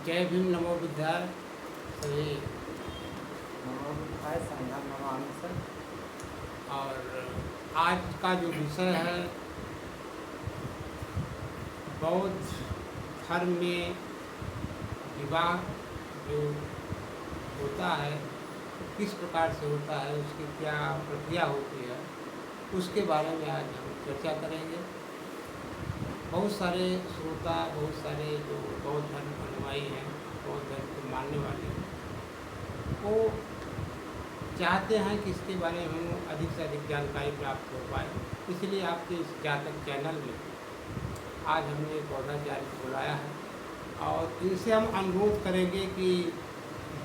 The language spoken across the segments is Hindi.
जय भीम नमो बुद्धाय सभी। नमो बुद्धाय संघं नमामि सर। और आज का जो विषय है बौद्ध धर्म में विवाह जो होता है किस प्रकार से होता है, उसकी क्या प्रक्रिया होती है, उसके बारे में आज हम चर्चा करेंगे। बहुत सारे श्रोता, बहुत सारे जो बौद्ध धर्म के अनुयायी हैं, बौद्ध धर्म को मानने वाले हैं, वो चाहते हैं कि इसके बारे में हम अधिक से अधिक जानकारी प्राप्त हो पाए। इसलिए आपके इस जातक चैनल में आज हमने बौद्धाचार्य को बुलाया है और इनसे हम अनुरोध करेंगे कि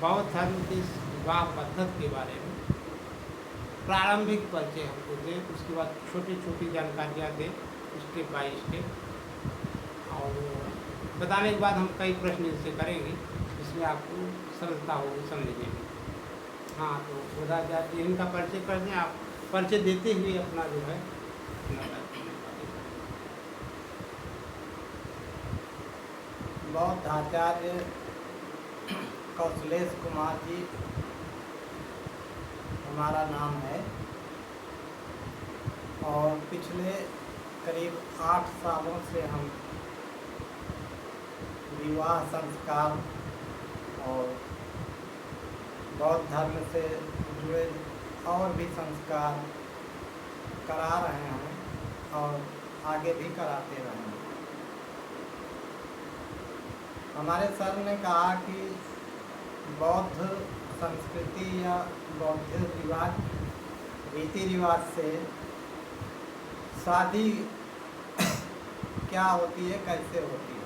बौद्ध धर्म की इस विवाह पद्धति के बारे में प्रारंभिक परिचय हमको दें, उसके बाद छोटी छोटी जानकारियाँ दें स्टेप बाय स्टेप, और बताने के बाद हम कई प्रश्न इनसे करेंगे जिसमें आपको सरलता होगी समझने में। हाँ, तो बौद्धाचार्य इनका परिचय कर दें आप, परिचय देते हुए अपना जो है बौद्धाचार्य कौशलेश कुमार जी हमारा नाम है और पिछले करीब 8 सालों से हम विवाह संस्कार और बौद्ध धर्म से जुड़े और भी संस्कार करा रहे हैं और आगे भी कराते रहेंगे। हमारे सर ने कहा कि बौद्ध संस्कृति या बौद्ध रिवाज रीति रिवाज से शादी क्या होती है, कैसे होती है।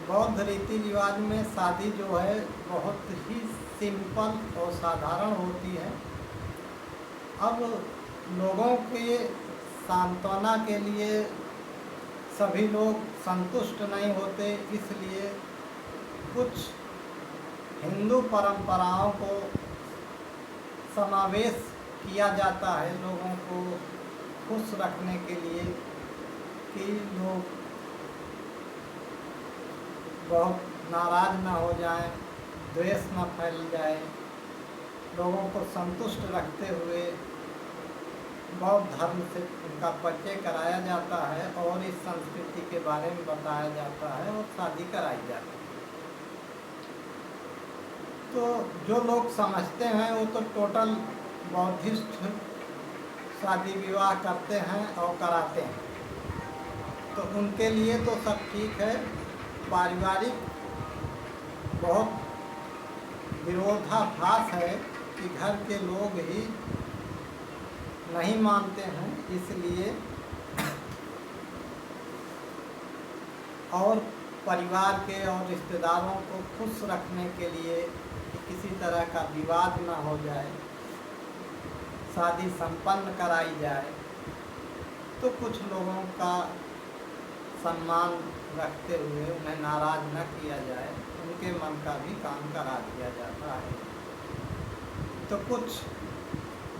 बौद्ध रीति रिवाज में शादी जो है बहुत ही सिंपल और साधारण होती है। अब लोगों के सांत्वना के लिए सभी लोग संतुष्ट नहीं होते, इसलिए कुछ हिंदू परंपराओं को समावेश किया जाता है लोगों को खुश रखने के लिए कि लोग बहुत नाराज ना हो जाएं, द्वेष न फैल जाए। लोगों को संतुष्ट रखते हुए बौद्ध धर्म से उनका परिचय कराया जाता है और इस संस्कृति के बारे में बताया जाता है और शादी कराई जाती है। तो जो लोग समझते हैं वो तो टोटल बौद्धिस्ट शादी विवाह करते हैं और कराते हैं, तो उनके लिए तो सब ठीक है। पारिवारिक बहुत विरोधाभास है कि घर के लोग ही नहीं मानते हैं, इसलिए और परिवार के और रिश्तेदारों को खुश रखने के लिए कि किसी तरह का विवाद न हो जाए, शादी संपन्न कराई जाए, तो कुछ लोगों का सम्मान रखते हुए उन्हें नाराज न किया जाए, उनके मन का भी काम करा दिया जाता है। तो कुछ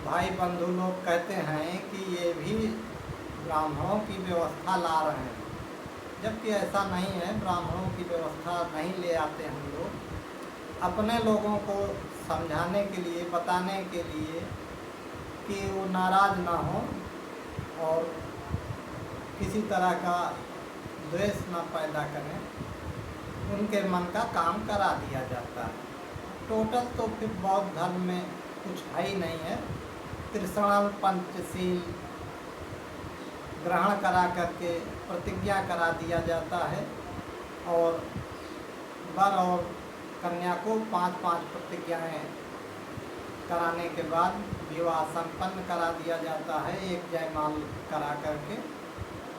भाई बंधु लोग कहते हैं कि ये भी ब्राह्मणों की व्यवस्था ला रहे हैं, जबकि ऐसा नहीं है। ब्राह्मणों की व्यवस्था नहीं ले आते हम लोग, अपने लोगों को समझाने के लिए, बताने के लिए कि वो नाराज ना हो और किसी तरह का द्वेष न पैदा करें, उनके मन का काम करा दिया जाता है। टोटल तो फिर बौद्ध धर्म में कुछ है ही नहीं है। त्रिशरण पंचशील ग्रहण करा करके प्रतिज्ञा करा दिया जाता है और वर और कन्या को 5-5 प्रतिज्ञाएं कराने के बाद विवाह संपन्न करा दिया जाता है, एक जयमाल करा करके,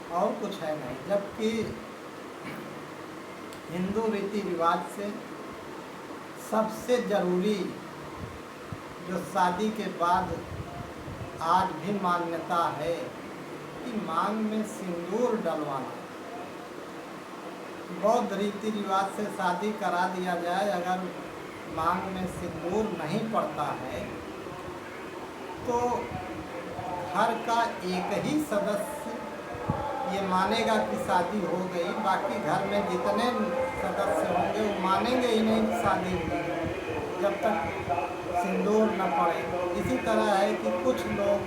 और कुछ है नहीं। जबकि हिंदू रीति रिवाज से सबसे ज़रूरी जो शादी के बाद आज भी मान्यता है कि मांग में सिंदूर डलवाना। बौद्ध रीति रिवाज से शादी करा दिया जाए, अगर मांग में सिंदूर नहीं पड़ता है तो घर का एक ही सदस्य ये मानेगा कि शादी हो गई, बाकी घर में जितने सदस्य होंगे वो मानेंगे ही नहीं कि शादी हुई है जब तक सिंदूर न पड़े। इसी तरह है कि कुछ लोग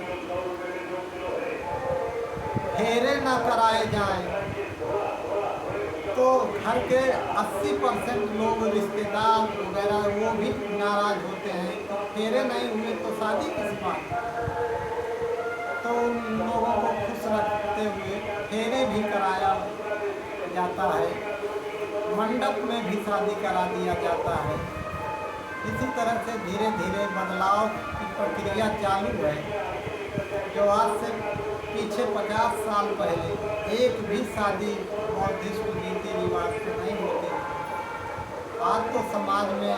फेरे न कराए जाएं तो घर के 80% लोग रिश्तेदार वगैरह वो भी नाराज होते हैं कि फेरे नहीं हुए तो शादी किस बात। तो उन लोगों को खुश रखते हुए फेरे भी कराया जाता है, मंडप में भी शादी करा दिया जाता है। इसी तरह से धीरे धीरे बदलाव की प्रक्रिया चालू है, जो आज से पीछे 50 साल पहले एक भी शादी बौद्धिस्ट रीति रिवाज से नहीं होती। आज तो समाज में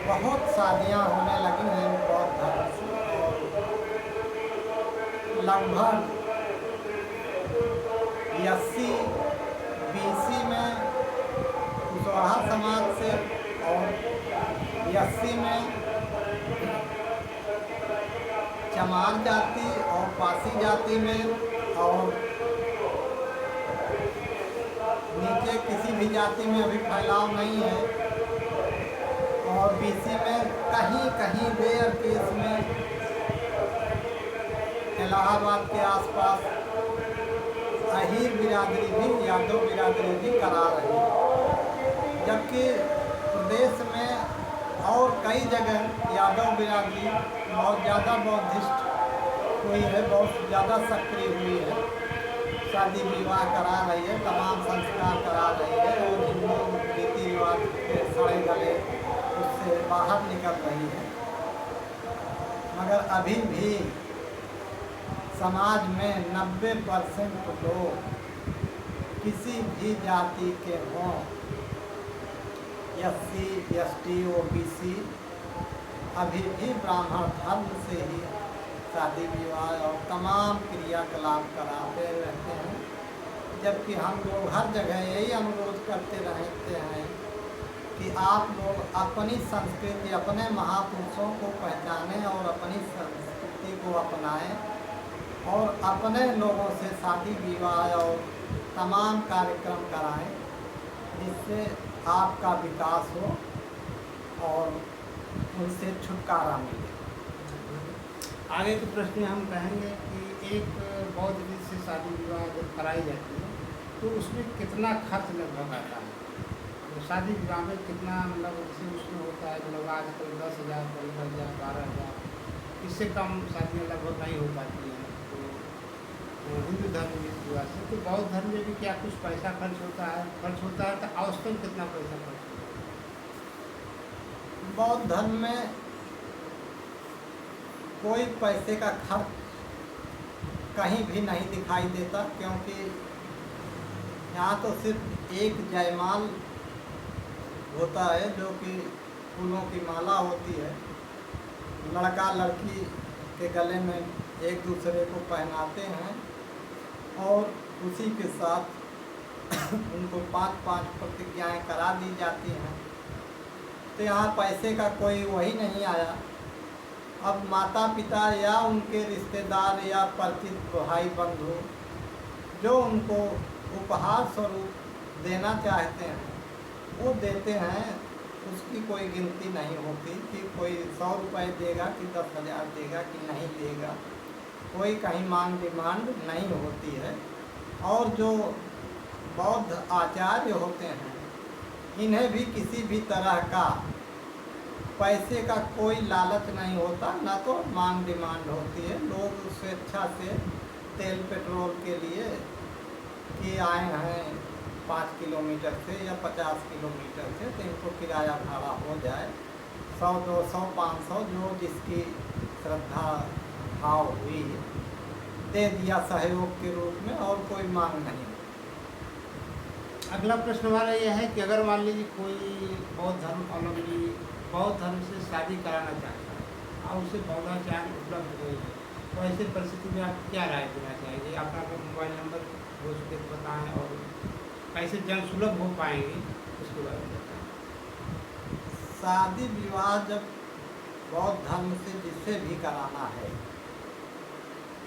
बहुत शादियां होने लगी हैं बौद्ध धर्म से, और लगभग 80 BC में कुशवाहा समाज से और 80 में चमार जाति और पासी जाति में, और नीचे किसी भी जाति में अभी फैलाव नहीं है। और 20 में कहीं कहीं रेयर केस में इलाहाबाद के आसपास अहीर बिरादरी भी, यादव बिरादरी भी करा रही है, जबकि प्रदेश में और कई जगह यादव बिरादरी बहुत ज़्यादा बौद्धिस्ट हुई है, बहुत ज़्यादा सक्रिय हुई है, शादी विवाह करा रही है, तमाम संस्कार करा रही है, और हिंदू रीति रिवाज के सड़े गले उससे बाहर निकल रही है। मगर अभी भी समाज में 90% लोग किसी भी जाति के हों, SC, ST, OBC, अभी भी ब्राह्मण धर्म से ही शादी विवाह और तमाम क्रियाकलाप कराते रहते हैं। जबकि हम लोग हर जगह यही अनुरोध करते रहते हैं कि आप लोग अपनी संस्कृति, अपने महापुरुषों को पहचानें और अपनी संस्कृति को अपनाएं, और अपने लोगों से शादी विवाह और तमाम कार्यक्रम कराएं, जिससे आपका विकास हो और उनसे छुटकारा मिले। आगे के प्रश्न में हम कहेंगे कि एक बौद्ध रीति से शादी विवाह जब कराई जाती है तो उसमें कितना खर्च लगभग आता है? तो शादी विवाह में कितना मतलब जैसे उसमें होता है लोग आजकल 10,000, 15,000, 12,000, इससे कम शादियाँ लगभग नहीं हो पाती हैं। तो हिंदू धर्म रीति रिवाज से, तो बौद्ध धर्म में भी क्या कुछ पैसा खर्च होता है? तो औसतन कितना पैसा खर्च होता है? बौद्ध धर्म में कोई पैसे का खर्च कहीं भी नहीं दिखाई देता, क्योंकि यहाँ तो सिर्फ एक जयमाल होता है, जो कि फूलों की माला होती है, लड़का लड़की के गले में एक दूसरे को पहनाते हैं, और उसी के साथ उनको 5-5 प्रतिज्ञाएं करा दी जाती हैं। तो यहाँ पैसे का कोई वही नहीं आया। अब माता पिता या उनके रिश्तेदार या परिचित भाई बंधु जो उनको उपहार स्वरूप देना चाहते हैं वो देते हैं, उसकी कोई गिनती नहीं होती कि कोई 100 रुपये देगा कि 10,000 देगा कि नहीं देगा, कोई कहीं मांग डिमांड नहीं होती है। और जो बौद्ध आचार्य होते हैं इन्हें भी किसी भी तरह का पैसे का कोई लालच नहीं होता, ना तो मांग डिमांड होती है। लोग स्वेच्छा से तेल पेट्रोल के लिए कि आए हैं 5 किलोमीटर से या 50 किलोमीटर से, तो इनको किराया भाड़ा हो जाए 100, 200, 500 जो जिसकी श्रद्धा भाव हुई दे दिया सहयोग के रूप में, और कोई मांग नहीं। अगला प्रश्न हमारा यह है कि अगर मान लीजिए कोई बौद्ध धर्मावलंबी बौद्ध धर्म से शादी कराना चाहता है और उसे बौद्धाचार्य उपलब्ध नहीं है, तो ऐसे परिस्थिति में आप क्या राय देना चाहेंगे? अपना मोबाइल नंबर हो सके तो बताएँ, और कैसे जन सुलभ हो पाएंगे उसके बारे में बताएँ। शादी विवाह जब बौद्ध धर्म से जिससे भी कराना है,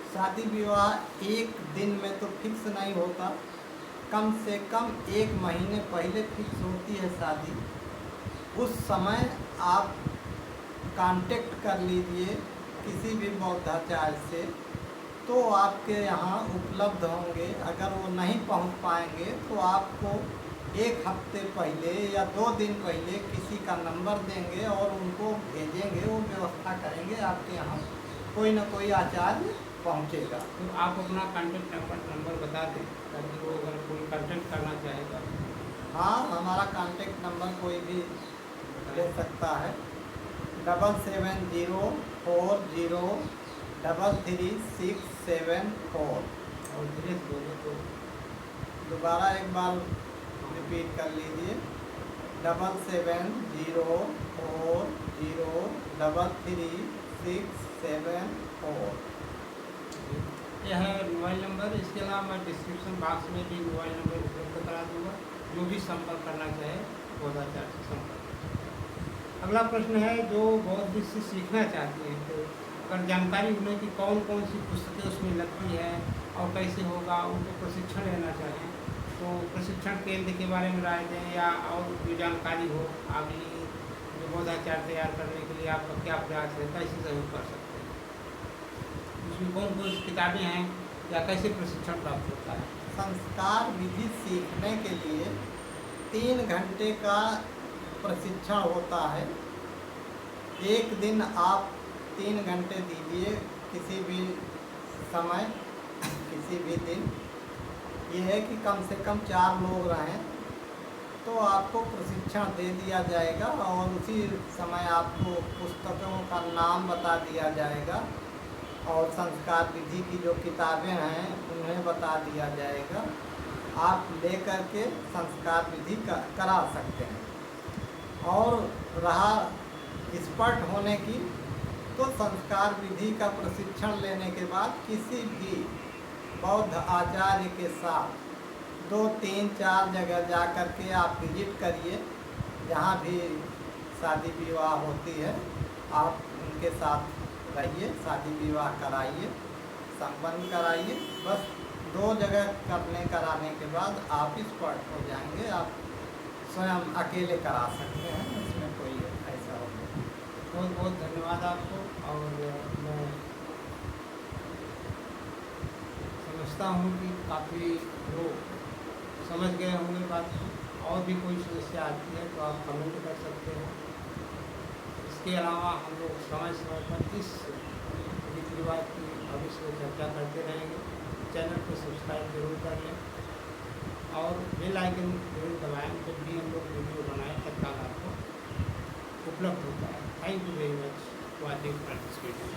शादी विवाह एक दिन में तो फिक्स नहीं होता, कम से कम 1 महीने पहले फिक्स होती है शादी। उस समय आप कांटेक्ट कर लीजिए किसी भी बौद्धाचार्य से, तो आपके यहाँ उपलब्ध होंगे। अगर वो नहीं पहुँच पाएंगे तो आपको 1 हफ्ते पहले या 2 दिन पहले किसी का नंबर देंगे और उनको भेजेंगे, वो व्यवस्था करेंगे, आपके यहाँ कोई ना कोई आचार्य पहुँचेगा। तो आप अपना कांटेक्ट नंबर बता दें ताकि वो अगर कोई कांटेक्ट करना चाहेगा। हाँ, हमारा कांटेक्ट नंबर कोई भी ले सकता है, 7704033674। और धीरे बोले तो दोबारा एक बार रिपीट कर लीजिए, 7704033674। यह है मोबाइल नंबर। इसके अलावा मैं डिस्क्रिप्शन बॉक्स में भी मोबाइल नंबर उपलब्ध करा दूँगा, जो भी संपर्क करना चाहे बौद्धाचार्य से संपर्क कर सकते हैं। अगला प्रश्न है, जो बौद्ध से सीखना चाहते हैं तो अगर जानकारी मिले कि कौन कौन सी पुस्तकें उसमें लगती है और कैसे होगा, उनको प्रशिक्षण लेना चाहें तो प्रशिक्षण केंद्र के बारे में राय दें, या और जो जानकारी हो अगली जो बौद्धाचार्य तैयार करने के लिए आपका क्या प्रयास है, कैसे सहयोग कर सकते हैं, उसमें कौन कौन सी किताबें हैं या कैसे प्रशिक्षण प्राप्त होता है। संस्कार विधि सीखने के लिए 3 घंटे का प्रशिक्षण होता है। एक दिन आप 3 घंटे दीजिए, किसी भी समय, किसी भी दिन। ये है कि कम से कम 4 लोग रहें तो आपको प्रशिक्षण दे दिया जाएगा और उसी समय आपको पुस्तकों का नाम बता दिया जाएगा और संस्कार विधि की जो किताबें हैं उन्हें बता दिया जाएगा। आप ले करके संस्कार विधि करा सकते हैं। और रहा एक्सपर्ट होने की, तो संस्कार विधि का प्रशिक्षण लेने के बाद किसी भी बौद्ध आचार्य के साथ 2, 3, 4 जगह जा कर के आप विजिट करिए। जहाँ भी शादी विवाह होती है आप उनके साथ रहिए, शादी विवाह कराइए, संपन्न कराइए। बस 2 जगह कराने के बाद आप एक्सपर्ट हो जाएंगे। आप स्वयं अकेले करा सकते हैं, इसमें कोई ऐसा हो नहीं। बहुत बहुत धन्यवाद आपको। और मैं समझता हूँ कि काफ़ी लोग समझ गए होंगे बात। और भी कोई समस्या आती है तो आप कमेंट कर सकते हैं। इसके अलावा हम लोग समय समय पर इस रीति रिवाज की भविष्य में चर्चा करते रहेंगे। चैनल को सब्सक्राइब जरूर कर लें और बेल आइकन जरूर दबाएं, जब भी हम लोग वीडियो बनाएं तत्काल आपको उपलब्ध होता है। Thank you very much watching participating.